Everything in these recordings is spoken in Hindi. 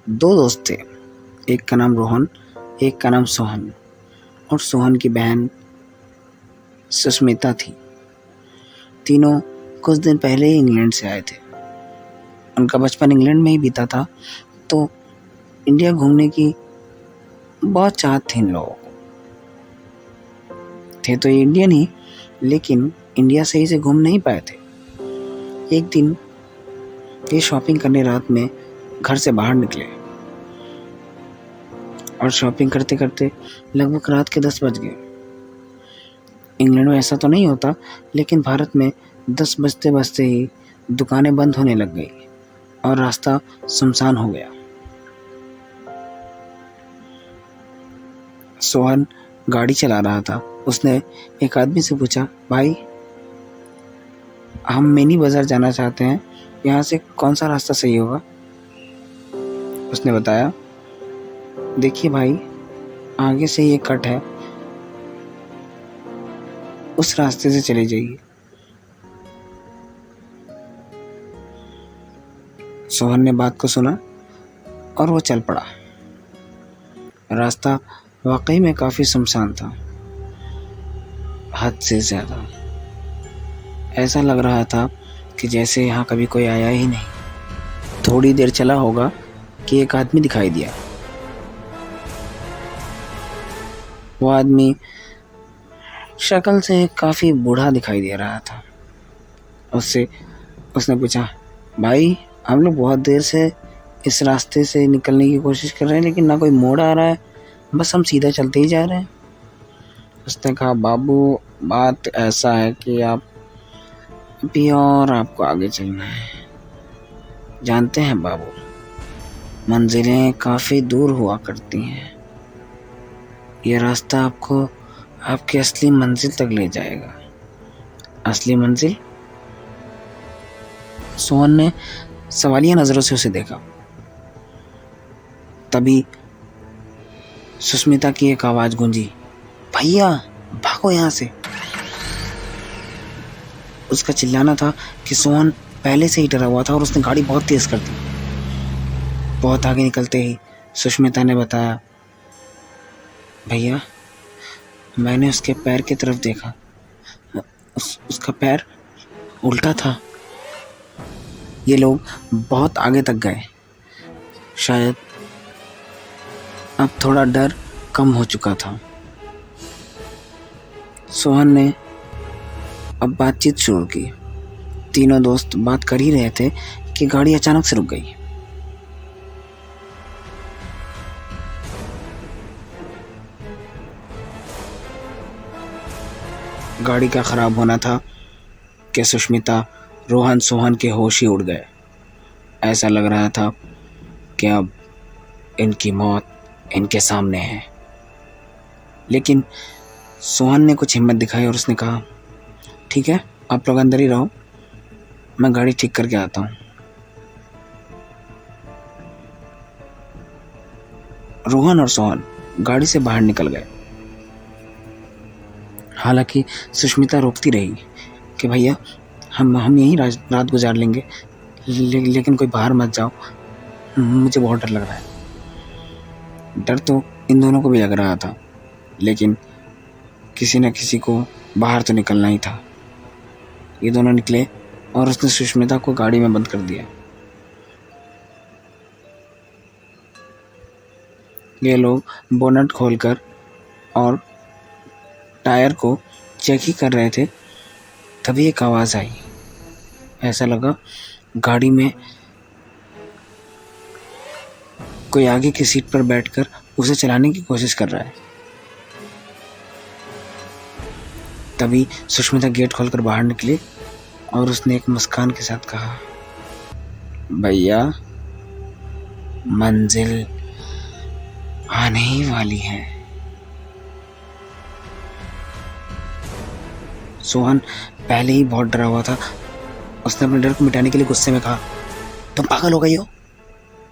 दो दोस्त थे, एक का नाम रोहन, एक का नाम सोहन। और सोहन की बहन सुष्मिता थी। तीनों कुछ दिन पहले ही इंग्लैंड से आए थे। उनका बचपन इंग्लैंड में ही बीता था, तो इंडिया घूमने की बहुत चाहत थी इन लोगों को। थे तो ये इंडियन ही, लेकिन इंडिया सही से घूम नहीं पाए थे। एक दिन ये शॉपिंग करने रात में घर से बाहर निकले और शॉपिंग करते करते लगभग रात के 10 बज गए। इंग्लैंड में ऐसा तो नहीं होता, लेकिन भारत में 10 बजते बजते ही दुकानें बंद होने लग गई और रास्ता सुनसान हो गया। सोहन गाड़ी चला रहा था। उसने एक आदमी से पूछा, भाई हम मिनी बाजार जाना चाहते हैं, यहाँ से कौन सा रास्ता सही होगा? उसने बताया, देखिए भाई, आगे से ये कट है, उस रास्ते से चले जाइए। सोहन ने बात को सुना और वो चल पड़ा। रास्ता वाकई में काफी सुनसान था, हद से ज्यादा। ऐसा लग रहा था कि जैसे यहाँ कभी कोई आया ही नहीं। थोड़ी देर चला होगा कि एक आदमी दिखाई दिया। वो आदमी शक्ल से काफी बूढ़ा दिखाई दे रहा था। उसने पूछा, भाई हम लोग बहुत देर से इस रास्ते से निकलने की कोशिश कर रहे हैं, लेकिन ना कोई मोड़ आ रहा है, बस हम सीधा चलते ही जा रहे हैं। उसने कहा, बाबू बात ऐसा है कि आप अभी और आपको आगे चलना है। जानते हैं बाबू, मंजिलें काफी दूर हुआ करती हैं। यह रास्ता आपको आपकी असली मंजिल तक ले जाएगा। असली मंजिल? सोहन ने सवालिया नजरों से उसे देखा। तभी सुष्मिता की एक आवाज गूंजी, भैया भागो यहाँ से। उसका चिल्लाना था कि सोहन पहले से ही डरा हुआ था और उसने गाड़ी बहुत तेज कर दी। बहुत आगे निकलते ही सुष्मिता ने बताया, भैया मैंने उसके पैर की तरफ देखा, उसका पैर उल्टा था। ये लोग बहुत आगे तक गए। शायद अब थोड़ा डर कम हो चुका था। सोहन ने अब बातचीत शुरू की। तीनों दोस्त बात कर ही रहे थे कि गाड़ी अचानक से रुक गई। गाड़ी का खराब होना था कि सुष्मिता, रोहन, सोहन के होश ही उड़ गए। ऐसा लग रहा था कि अब इनकी मौत इनके सामने है। लेकिन सोहन ने कुछ हिम्मत दिखाई और उसने कहा, ठीक है, आप लोग अंदर ही रहो, मैं गाड़ी ठीक करके आता हूँ। रोहन और सोहन गाड़ी से बाहर निकल गए। हालांकि सुष्मिता रोकती रही कि भैया हम यहीं रात गुजार लेंगे, लेकिन कोई बाहर मत जाओ, मुझे बहुत डर लग रहा है। डर तो इन दोनों को भी लग रहा था, लेकिन किसी न किसी को बाहर तो निकलना ही था। ये दोनों निकले और उसने सुष्मिता को गाड़ी में बंद कर दिया। ये लोग बोनट खोलकर और टायर को चेक ही कर रहे थे, तभी एक आवाज़ आई। ऐसा लगा गाड़ी में कोई आगे की सीट पर बैठकर उसे चलाने की कोशिश कर रहा है। तभी सुष्मिता गेट खोलकर बाहर निकली और उसने एक मुस्कान के साथ कहा, भैया मंजिल आने ही वाली है। सोहन पहले ही बहुत डरा हुआ था। उसने अपने डर को मिटाने के लिए गुस्से में कहा, तुम पागल हो गई हो?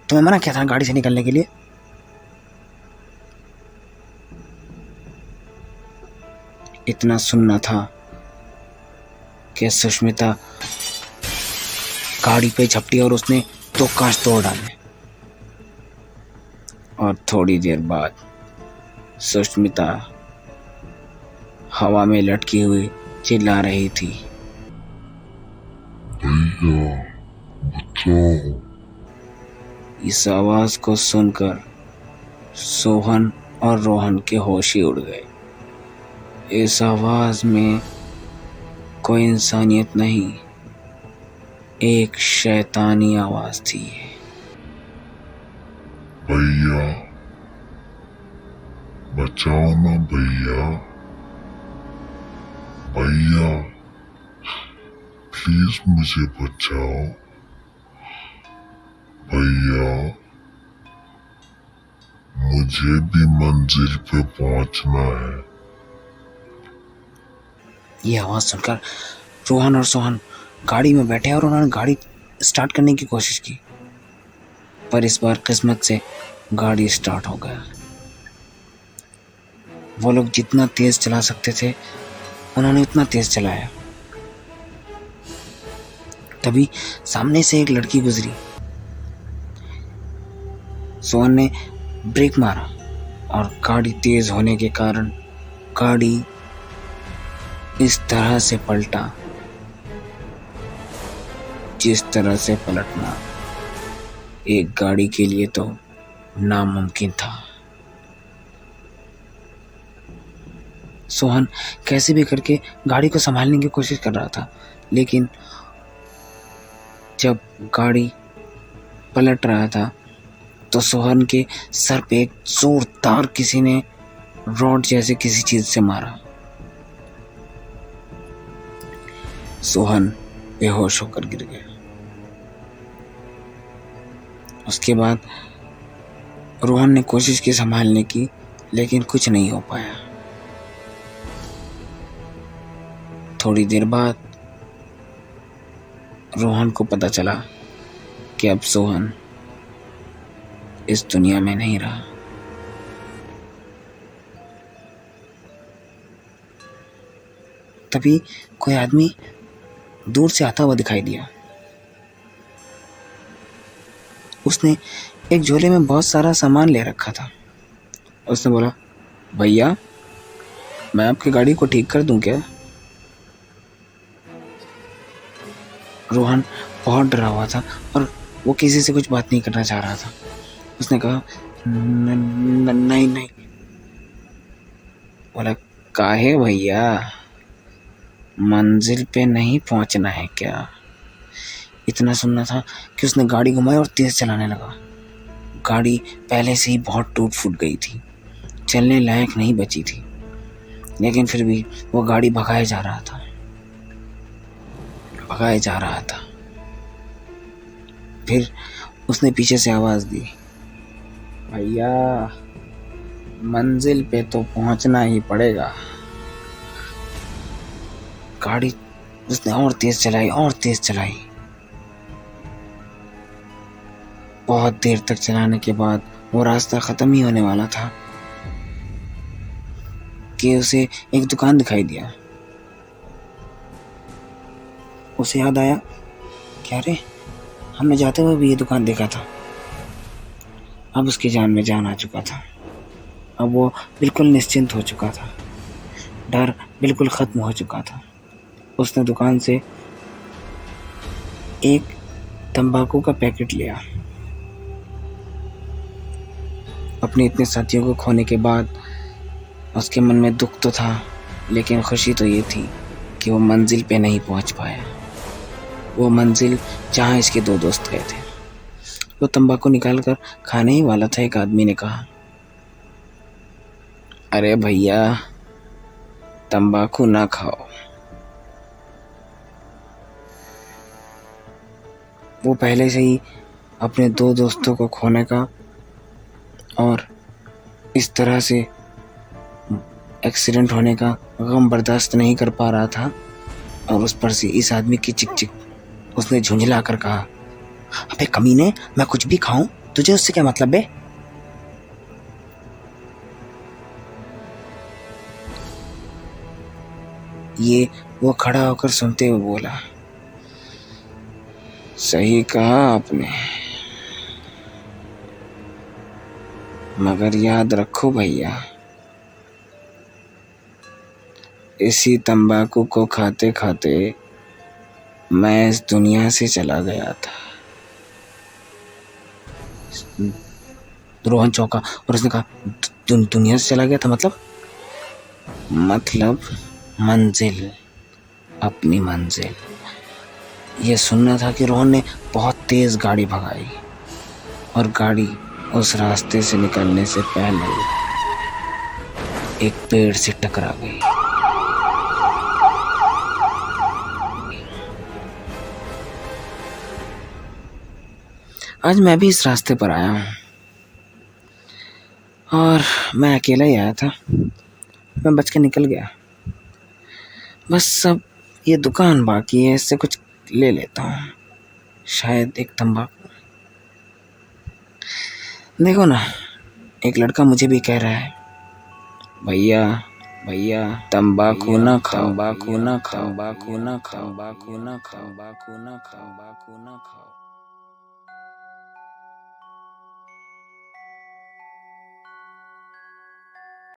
तुम्हें मना किया था गाड़ी से निकलने के लिए। इतना सुनना था कि सुष्मिता गाड़ी पे झपटी और उसने दो कांच तोड़ डाले। और थोड़ी देर बाद सुष्मिता हवा में लटकी हुई चिल्ला रही थी, भैया बचाओ। इस आवाज को सुनकर सोहन और रोहन के होश ही उड़ गए। इस आवाज में कोई इंसानियत नहीं, एक शैतानी आवाज थी। भैया बचाओ ना भैया, भैया प्लीज मुझे बचाओ भैया, मुझे भी मंजिल पे पहुंचना है। ये आवाज सुनकर रोहन और सोहन गाड़ी में बैठे और उन्होंने गाड़ी स्टार्ट करने की कोशिश की, पर इस बार किस्मत से गाड़ी स्टार्ट हो गया। वो लोग जितना तेज चला सकते थे उन्होंने उतना तेज चलाया। तभी सामने से एक लड़की गुजरी। सोहन ने ब्रेक मारा और गाड़ी तेज होने के कारण गाड़ी इस तरह से पलटा जिस तरह से पलटना एक गाड़ी के लिए तो नामुमकिन था। सोहन कैसे भी करके गाड़ी को संभालने की कोशिश कर रहा था, लेकिन जब गाड़ी पलट रहा था तो सोहन के सर पे एक जोरदार किसी ने रॉड जैसे किसी चीज से मारा। सोहन बेहोश होकर गिर गया। उसके बाद रोहन ने कोशिश की संभालने की, लेकिन कुछ नहीं हो पाया। थोड़ी देर बाद रोहन को पता चला कि अब सोहन इस दुनिया में नहीं रहा। तभी कोई आदमी दूर से आता हुआ दिखाई दिया। उसने एक झोले में बहुत सारा सामान ले रखा था। उसने बोला, भैया मैं आपकी गाड़ी को ठीक कर दूं क्या? रोहन बहुत डरा हुआ था और वो किसी से कुछ बात नहीं करना चाह रहा था। उसने कहा, नहीं नहीं। बोला, काहे भैया, मंजिल पे नहीं पहुंचना है क्या? इतना सुनना था कि उसने गाड़ी घुमाई और तेज चलाने लगा। गाड़ी पहले से ही बहुत टूट फूट गई थी, चलने लायक नहीं बची थी, लेकिन फिर भी वो गाड़ी भगाए जा रहा था। फिर उसने पीछे से आवाज दी, भैया मंजिल पे तो पहुंचना ही पड़ेगा। गाड़ी उसने और तेज चलाई। बहुत देर तक चलाने के बाद वो रास्ता खत्म ही होने वाला था कि उसे एक दुकान दिखाई दिया। उसे याद आया, क्या रे, हमने जाते हुए भी ये दुकान देखा था। अब उसकी जान में जान आ चुका था। अब वो बिल्कुल निश्चिंत हो चुका था, डर बिल्कुल खत्म हो चुका था। उसने दुकान से एक तंबाकू का पैकेट लिया। अपने इतने साथियों को खोने के बाद उसके मन में दुख तो था, लेकिन खुशी तो ये थी कि वो मंजिल पे नहीं पहुंच पाया। वो मंजिल जहाँ इसके दो दोस्त गए थे। वो तंबाकू निकालकर खाने ही वाला था। एक आदमी ने कहा, अरे भैया तंबाकू ना खाओ। वो पहले से ही अपने दो दोस्तों को खोने का और इस तरह से एक्सीडेंट होने का गम बर्दाश्त नहीं कर पा रहा था, और उस पर से इस आदमी की चिक उसने झुंझला कर कहा, अबे कमीने, मैं कुछ भी खाऊं, तुझे उससे क्या मतलब है? ये वो खड़ा होकर सुनते हुए बोला, सही कहा आपने, मगर याद रखो भैया, इसी तंबाकू को खाते खाते मैं इस दुनिया से चला गया था। रोहन चौंका और उसने कहा, दुनिया से चला गया था मतलब मंजिल, अपनी मंजिल। ये सुनना था कि रोहन ने बहुत तेज गाड़ी भगाई और गाड़ी उस रास्ते से निकलने से पहले एक पेड़ से टकरा गई। आज मैं भी इस रास्ते पर आया हूँ और मैं अकेला ही आया था। मैं बच के निकल गया। बस अब ये दुकान बाकी है, इससे कुछ ले लेता हूँ, शायद एक तंबाकू। देखो ना, एक लड़का मुझे भी कह रहा है, भैया भैया तंबाकू ना खाओ, तंबाकू ना खाओ, तंबाकू ना खाओ, तंबाकू ना खाओ, तंबाकू ना खाओ, तंबाकू ना खाओ।